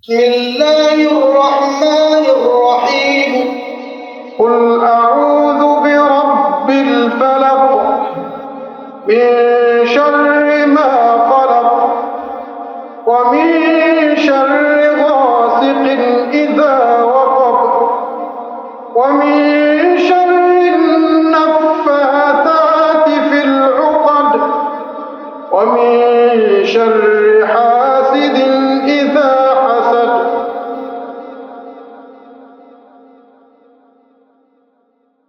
بسم الله الرحمن الرحيم. قل أعوذ برب الفلق من شر ما خلق ومن شر غاسق إذا وقب ومن شر النفاثات في العقد ومن شر حاسد